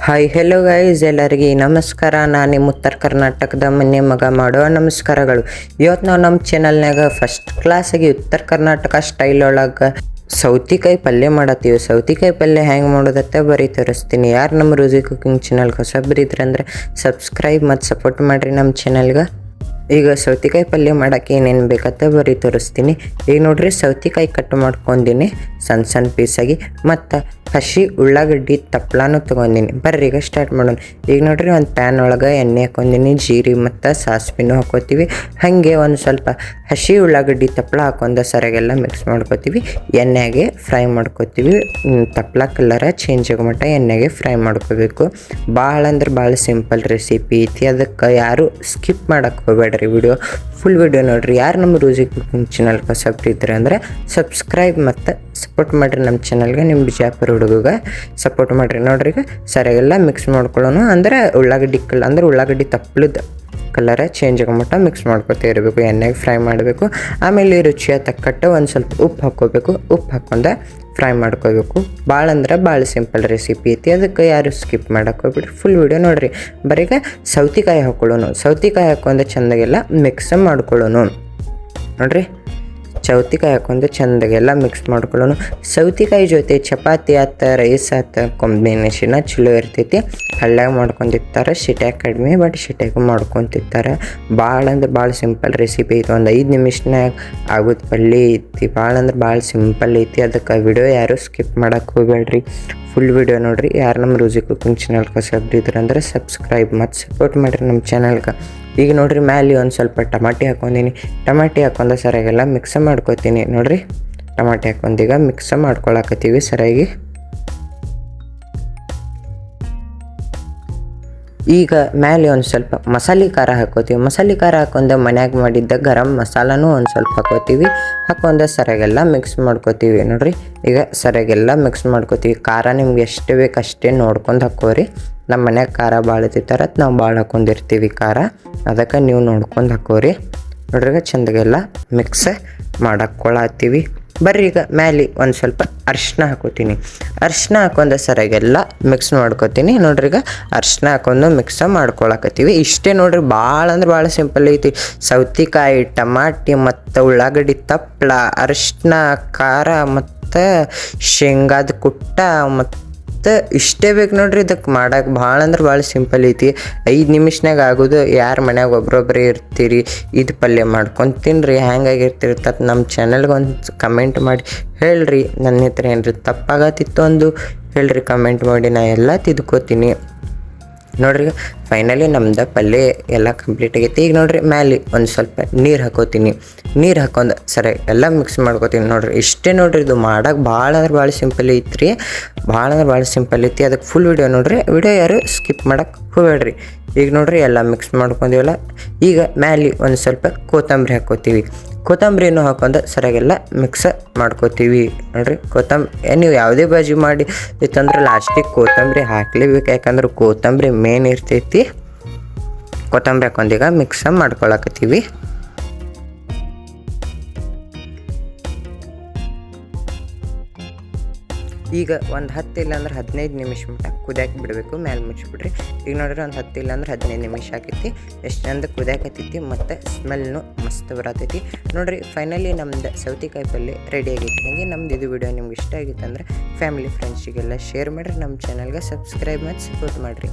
Hi hello guys, ಎಲ್ಲರಿಗೆ ನಮಸ್ಕಾರ. ನಾನು ನಿಮ್ಮ ಉತ್ತರ ಕರ್ನಾಟಕದ ಮನೆ ಮಗ ಮಾಡುವ ನಮಸ್ಕಾರಗಳು. ಇವತ್ತು ನಾವು ನಮ್ಮ ಚಾನಲ್ನಾಗ ಫಸ್ಟ್ ಕ್ಲಾಸಾಗಿ ಉತ್ತರ ಕರ್ನಾಟಕ ಸ್ಟೈಲ್ ಒಳಗೆ ಸೌತಿಕಾಯಿ ಪಲ್ಯ ಮಾಡತ್ತೀವಿ. ಸೌತಿಕಾಯಿ ಪಲ್ಯ ಹೆಂಗೆ ಮಾಡೋದತ್ತೆ ಬರೀ ತೋರಿಸ್ತೀನಿ. ಯಾರು ನಮ್ಮ ರುಜಿ ಕುಕಿಂಗ್ ಚಾನಲ್ಗೆ ಹೊಸಬ್ರಿದ್ರೆ ಅಂದರೆ ಸಬ್ಸ್ಕ್ರೈಬ್ ಮತ್ತು ಸಪೋರ್ಟ್ ಮಾಡಿರಿ ನಮ್ಮ ಚಾನಲ್ಗೆ. ಈಗ ಸೌತಿಕಾಯಿ ಪಲ್ಯ ಮಾಡೋಕ್ಕೆ ಏನೇನು ಬೇಕತ್ತ ಬರೀ ತೋರಿಸ್ತೀನಿ. ಈಗ ನೋಡ್ರಿ, ಸೌತಿಕಾಯಿ ಕಟ್ ಮಾಡ್ಕೊಂಡಿನಿ ಸಣ್ಣ ಸಣ್ಣ ಪೀಸಾಗಿ. ಮತ್ತು ಹಸಿ ಉಳ್ಳಾಗಡ್ಡಿ ತಪ್ಪಲಾನು ತೊಗೊಂಡಿನಿ. ಬರ್ರಿ ಈಗ ಸ್ಟಾರ್ಟ್ ಮಾಡೋಣ. ಈಗ ನೋಡ್ರಿ, ಒಂದು ಪ್ಯಾನ್ ಒಳಗೆ ಎಣ್ಣೆ ಹಾಕೊಂಡಿನಿ, ಜೀರಿಗೆ ಮತ್ತು ಸಾಸಿವೆನೂ ಹಾಕೋತೀವಿ. ಹಾಗೆ ಒಂದು ಸ್ವಲ್ಪ ಹಸಿ ಉಳ್ಳಾಗಡ್ಡಿ ತಪ್ಪಲ ಹಾಕೊಂಡು ಸರಿಯಾಗೆಲ್ಲ ಮಿಕ್ಸ್ ಮಾಡ್ಕೋತೀವಿ. ಎಣ್ಣೆಗೆ ಫ್ರೈ ಮಾಡ್ಕೋತೀವಿ. ತಪ್ಪಲ ಕಲರ ಚೇಂಜ್ ಆಗೋ ಮಟ್ಟ ಎಣ್ಣೆಗೆ ಫ್ರೈ ಮಾಡ್ಕೋಬೇಕು. ಭಾಳ ಅಂದ್ರೆ ಭಾಳ ಸಿಂಪಲ್ ರೆಸಿಪಿ ಐತಿ. ಅದಕ್ಕೆ ಯಾರು ಸ್ಕಿಪ್ ಮಾಡೋಕ್ಕೆ ಹೋಗಬೇಡ್ರಿ. ವಿಡಿಯೋ ಫುಲ್ ವಿಡಿಯೋ ನೋಡಿರಿ. ಯಾರು ನಮ್ಮ ರುಜಿ ಕುಕಿಂಗ್ ಚಾನಲ್ ಹೊಸಬ್ರಿದ್ರೆ ಅಂದರೆ ಸಬ್ಸ್ಕ್ರೈಬ್ ಮತ್ತು ಸಪೋರ್ಟ್ ಮಾಡಿರಿ ನಮ್ಮ ಚಾನಲ್ಗೆ. ನಿಮ್ಮ ಬಿಜಾಪುರ ಹುಡುಗಗೆ ಸಪೋರ್ಟ್ ಮಾಡಿರಿ. ನೋಡ್ರಿ, ಈಗ ಸರಿಯಾಗೆಲ್ಲ ಮಿಕ್ಸ್ ಮಾಡ್ಕೊಳ್ಳೋಣ. ಅಂದರೆ ಉಳ್ಳಾಗಡ್ಡಿ ತಪ್ಪಲದ ಕಲರ ಚೇಂಜ್ ಆಗೋ ಮಟ್ಟ ಮಿಕ್ಸ್ ಮಾಡ್ಕೊತಾ ಇರಬೇಕು. ಎಣ್ಣೆಗೆ ಫ್ರೈ ಮಾಡಬೇಕು. ಆಮೇಲೆ ರುಚಿಯ ತಕ್ಕಟ್ಟು ಒಂದು ಸ್ವಲ್ಪ ಉಪ್ಪು ಹಾಕ್ಕೋಬೇಕು. ಉಪ್ಪು ಹಾಕ್ಕೊಂಡು ಫ್ರೈ ಮಾಡ್ಕೋಬೇಕು. ಭಾಳ ಅಂದ್ರೆ ಭಾಳ ಸಿಂಪಲ್ ರೆಸಿಪಿ ಐತಿ. ಅದಕ್ಕೆ ಯಾರು ಸ್ಕಿಪ್ ಮಾಡೋಕೆ ಹೋಗ್ಬಿಡ್ರಿ. ಫುಲ್ ವಿಡಿಯೋ ನೋಡಿರಿ. ಬರೀಗ ಸೌತಿಕಾಯಿ ಹಾಕ್ಕೊಳ್ಳೋಣ. ಸೌತಿಕಾಯಿ ಹಾಕ್ಕೊಂಡು ಚೆಂದಾಗೆಲ್ಲ ಮಿಕ್ಸ್ ಮಾಡ್ಕೊಳ್ಳೋಣ. ನೋಡಿರಿ, ಸೌತಿಕಾಯಿ ಹಾಕ್ಕೊಂಡು ಚೆಂದಾಗೆಲ್ಲ ಮಿಕ್ಸ್ ಮಾಡ್ಕೊಳ್ಳೋಣ. ಸೌತಿಕಾಯಿ ಜೊತೆ ಚಪಾತಿ ಆತ, ರೈಸ್ ಆತ ಕಾಂಬಿನೇಷನ್ ಚಲೋ ಇರ್ತೈತಿ. ಹಳ್ಳ್ಯಾಗ ಮಾಡ್ಕೊಂಡಿರ್ತಾರೆ, ಶಿಟ್ಯಾಗ ಕಡಿಮೆ, ಬಟ್ ಶಿಟ್ಯಾಗ ಮಾಡ್ಕೊತಿರ್ತಾರೆ. ಭಾಳ ಅಂದ್ರೆ ಭಾಳ ಸಿಂಪಲ್ ರೆಸಿಪಿ ಐತಿ. ಒಂದು 5 ನಿಮಿಷನಾಗ ಆಗೋದು ಪಲ್ಯ ಐತಿ. ಭಾಳ ಅಂದ್ರೆ ಭಾಳ ಸಿಂಪಲ್ ಐತಿ. ಅದಕ್ಕೆ ವಿಡಿಯೋ ಯಾರು ಸ್ಕಿಪ್ ಮಾಡೋಕೆ ಹೋಗ್ಬೇಡ್ರಿ. ಫುಲ್ ವಿಡಿಯೋ ನೋಡಿರಿ. ಯಾರು ನಮ್ಮ ರುಜಿ ಕುಕಿಂಗ್ ಚಾನಲ್ಗೆ ಹೊಸಬ್ರಿದ್ರೆ ಅಂದರೆ ಸಬ್ಸ್ಕ್ರೈಬ್ ಮತ್ತು ಸಪೋರ್ಟ್ ಮಾಡಿರಿ ನಮ್ಮ ಚಾನಲ್ಗೆ. ಈಗ ನೋಡಿರಿ, ಮ್ಯಾಲೆ ಒಂದು ಸ್ವಲ್ಪ ಟಮಾಟಿ ಹಾಕ್ಕೊಂಡಿನಿ. ಟಮಾಟಿ ಹಾಕ್ಕೊಂಡು ಸರಿಯಾಗೆಲ್ಲ ಮಿಕ್ಸ್ ಮಾಡ್ಕೊತೀನಿ. ನೋಡಿರಿ, ಟಮಾಟಿ ಹಾಕ್ಕೊಂಡೀಗ ಮಿಕ್ಸ್ ಮಾಡ್ಕೊಳಕತ್ತೀವಿ ಸರಿಯಾಗಿ. ಈಗ ಮೇಲೆ ಒಂದು ಸ್ವಲ್ಪ ಮಸಾಲೆ ಖಾರ ಹಾಕೋತೀವಿ. ಮಸಾಲೆ ಖಾರ ಹಾಕೊಂಡು ಮನ್ಯಾಗ ಮಾಡಿದ್ದ ಗರಂ ಮಸಾಲನೂ ಒಂದು ಸ್ವಲ್ಪ ಹಾಕೋತೀವಿ. ಹಾಕೊಂಡು ಸರಿಯಾಗೆಲ್ಲ ಮಿಕ್ಸ್ ಮಾಡ್ಕೋತೀವಿ. ನೋಡಿರಿ, ಈಗ ಸರಿಯಾಗೆಲ್ಲ ಮಿಕ್ಸ್ ಮಾಡ್ಕೋತೀವಿ. ಖಾರ ನಿಮ್ಗೆ ಎಷ್ಟು ಬೇಕು ಅಷ್ಟೇ ನೋಡ್ಕೊಂಡು ಹಾಕೋರಿ. ನಮ್ಮ ಮನ್ಯಾಗ ಖಾರ ಭಾಳ ತಿಂತಾರೆ, ನಾವು ಭಾಳ ಹಾಕೊಂಡಿರ್ತೀವಿ ಖಾರ. ಅದಕ್ಕೆ ನೀವು ನೋಡ್ಕೊಂಡು ಹಾಕೋರಿ. ನೋಡ್ರಿ, ಚೆಂದಾಗೆಲ್ಲ ಮಿಕ್ಸ್ ಮಾಡಕ್ಕೊಳತ್ತೀವಿ. ಬರ್ರಿ ಈಗ ಮ್ಯಾಲೆ ಒಂದು ಸ್ವಲ್ಪ ಅರಿಶಿನ ಹಾಕೋತೀನಿ. ಅರಿಶಿನ ಹಾಕೊಂಡು ಸರಿಯಾಗೆಲ್ಲ ಮಿಕ್ಸ್ ಮಾಡ್ಕೋತೀನಿ. ನೋಡ್ರಿ, ಈಗ ಅರಿಶಿನ ಹಾಕೊಂಡು ಮಿಕ್ಸ್ ಮಾಡ್ಕೊಳಕತ್ತೀವಿ. ಇಷ್ಟೇ ನೋಡ್ರಿ, ಭಾಳ ಅಂದ್ರೆ ಭಾಳ ಸಿಂಪಲ್ ಐತಿ. ಸೌತಿಕಾಯಿ, ಟಮಾಟಿ ಮತ್ತು ಉಳ್ಳಾಗಡ್ಡಿ ತಪ್ಪಲ, ಅರಿಶಿನ, ಖಾರ ಮತ್ತು ಶೇಂಗಾದ ಕುಟ್ಟ ಮತ್ತು ಇಷ್ಟೇ ಬೇಕು ನೋಡ್ರಿ. ಇದಕ್ಕೆ ಮಾಡೋಕೆ ಭಾಳ ಅಂದ್ರೆ ಭಾಳ ಸಿಂಪಲ್ ಐತಿ. 5 ನಿಮಿಷನಾಗ ಆಗೋದು. ಯಾರು ಮನ್ಯಾಗ ಒಬ್ರೊಬ್ಬರೇ ಇರ್ತೀರಿ, ಇದು ಪಲ್ಯ ಮಾಡ್ಕೊಂಡು ತಿನ್ನಿರಿ. ಹೆಂಗಾಗಿರ್ತಿರ್ತದೆ ನಮ್ಮ ಚಾನಲ್ಗೆ ಒಂದು ಕಮೆಂಟ್ ಮಾಡಿ ಹೇಳ್ರಿ. ನನ್ನ ಹತ್ರ ಏನ್ರಿ ತಪ್ಪಾಗತ್ತಿತ್ತು ಒಂದು ಹೇಳ್ರಿ ಕಮೆಂಟ್ ಮಾಡಿ. ನಾ ಎಲ್ಲ ತಿದ್ಕೋತೀನಿ. ನೋಡ್ರಿ, ಫೈನಲಿ ನಮ್ದು ಪಲ್ಯ ಎಲ್ಲ ಕಂಪ್ಲೀಟ್ ಆಗೈತಿ. ಈಗ ನೋಡ್ರಿ, ಮ್ಯಾಲೆ ಒಂದು ಸ್ವಲ್ಪ ನೀರು ಹಾಕೋತೀನಿ. ನೀರು ಹಾಕೊಂಡು ಸರಿ ಎಲ್ಲ ಮಿಕ್ಸ್ ಮಾಡ್ಕೋತೀನಿ. ನೋಡ್ರಿ, ಇಷ್ಟೇ ನೋಡ್ರಿ. ಇದು ಮಾಡೋಕೆ ಭಾಳ ಅಂದ್ರೆ ಭಾಳ ಸಿಂಪಲ್ ಐತ್ರಿ. ಭಾಳ ಅಂದ್ರೆ ಭಾಳ ಸಿಂಪಲ್ ಐತಿ. ಅದಕ್ಕೆ ಫುಲ್ ವಿಡಿಯೋ ನೋಡ್ರಿ. ವಿಡಿಯೋ ಯಾರು ಸ್ಕಿಪ್ ಮಾಡೋಕೆ ಹೋಗಬೇಡ್ರಿ. ಈಗ ನೋಡ್ರಿ, ಎಲ್ಲ ಮಿಕ್ಸ್ ಮಾಡ್ಕೊಂಡಿವಲ್ಲ. ಈಗ ಮ್ಯಾಲೆ ಒಂದು ಸ್ವಲ್ಪ ಕೊತ್ತಂಬರಿ ಹಾಕೋತೀವಿ. ಕೊತ್ತಂಬರಿನೂ ಹಾಕೊಂಡು ಸರಿಯಾಗೆಲ್ಲ ಮಿಕ್ಸ್ ಮಾಡ್ಕೋತೀವಿ. ನೋಡ್ರಿ, ನೀವು ಯಾವುದೇ ಬಾಜಿ ಮಾಡಿ ಇತ್ತಂದ್ರೆ ಲಾಸ್ಟಿಗೆ ಕೊತ್ತಂಬರಿ ಹಾಕ್ಲೇಬೇಕು. ಯಾಕಂದ್ರೆ ಕೊತ್ತಂಬರಿ ಮೇನ್ ಇರ್ತೈತಿ. ಕೊತ್ತಂಬರಿ ಹಾಕೊಂಡೀಗ ಮಿಕ್ಸ್ ಮಾಡ್ಕೊಳಕತ್ತೀವಿ. ಈಗ ಒಂದು 10 ಇಲ್ಲಾಂದ್ರೆ 15 ನಿಮಿಷ ಮಟ್ಟ ಕುದಿಯಾಕೆ ಬಿಡಬೇಕು. ಮೇಲೆ ಮುಚ್ಚಿಬಿಡ್ರಿ. ಈಗ ನೋಡ್ರಿ, ಒಂದು 10 ಇಲ್ಲಾಂದ್ರೆ 15 ನಿಮಿಷ ಆಕೈತಿ. ಎಷ್ಟು ಚಂದ ಕುದಿಯಾಕತ್ತೈತಿ ಮತ್ತು ಸ್ಮೆಲ್ನು ಮಸ್ತ್ ಬರತೈತಿ. ನೋಡ್ರಿ, ಫೈನಲಿ ನಮ್ದು ಸೌತಿಕಾಯಿ ಪಲ್ಯ ರೆಡಿ ಆಗೈತಿ. ಹಾಗೆ ನಮ್ದು ಇದು ವಿಡಿಯೋ ನಿಮ್ಗೆ ಇಷ್ಟ ಆಗಿತ್ತು ಅಂದ್ರೆ ಫ್ಯಾಮಿಲಿ ಫ್ರೆಂಡ್ಸಿಗೆಲ್ಲ ಶೇರ್ ಮಾಡಿರಿ. ನಮ್ಮ ಚಾನಲ್ಗೆ ಸಬ್ಸ್ಕ್ರೈಬ್ ಮಾಡಿ ಸಪೋರ್ಟ್ ಮಾಡಿರಿ.